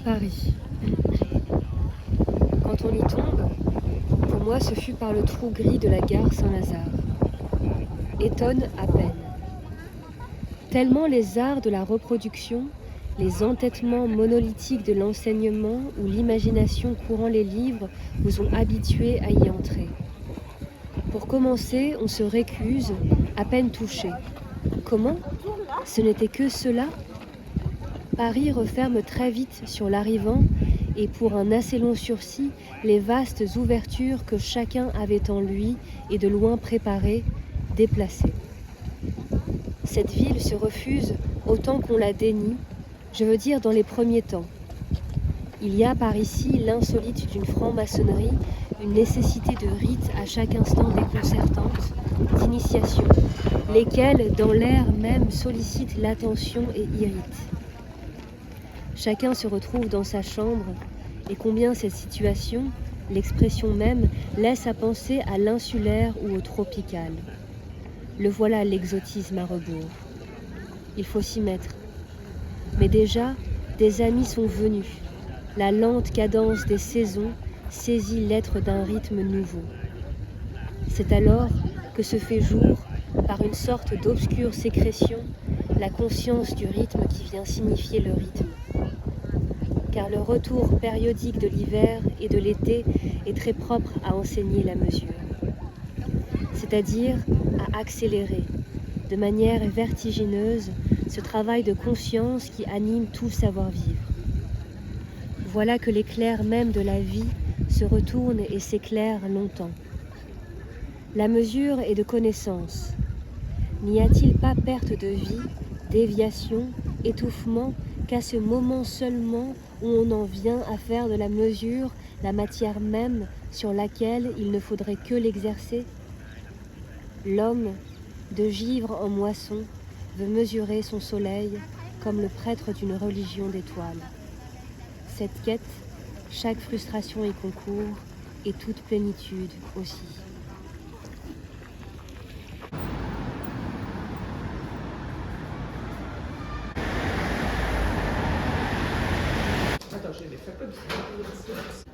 Paris. Quand on y tombe, pour moi ce fut par le trou gris de la gare Saint-Lazare. Étonne à peine. Tellement les arts de la reproduction, les entêtements monolithiques de l'enseignement ou l'imagination courant les livres vous ont habitué à y entrer. Pour commencer, on se récuse, à peine touché. Comment ? Ce n'était que cela ? Paris referme très vite sur l'arrivant et pour un assez long sursis, les vastes ouvertures que chacun avait en lui et de loin préparées, déplacées. Cette ville se refuse autant qu'on la dénie, je veux dire dans les premiers temps. Il y a par ici l'insolite d'une franc-maçonnerie, une nécessité de rites à chaque instant déconcertantes, d'initiation, lesquelles dans l'air même sollicitent l'attention et irritent. Chacun se retrouve dans sa chambre, et combien cette situation, l'expression même, laisse à penser à l'insulaire ou au tropical. Le voilà l'exotisme à rebours. Il faut s'y mettre. Mais déjà, des amis sont venus. La lente cadence des saisons saisit l'être d'un rythme nouveau. C'est alors que se fait jour, par une sorte d'obscure sécrétion, la conscience du rythme qui vient signifier le rythme. Car le retour périodique de l'hiver et de l'été est très propre à enseigner la mesure, c'est-à-dire à accélérer, de manière vertigineuse, ce travail de conscience qui anime tout le savoir-vivre. Voilà que l'éclair même de la vie se retourne et s'éclaire longtemps. La mesure est de connaissance. N'y a-t-il pas perte de vie, déviation, étouffement, qu'à ce moment seulement où on en vient à faire de la mesure la matière même sur laquelle il ne faudrait que l'exercer ? L'homme, de givre en moisson, veut mesurer son soleil comme le prêtre d'une religion d'étoiles. Cette quête, chaque frustration y concourt, et toute plénitude aussi. Attends, j'ai les faire comme ça.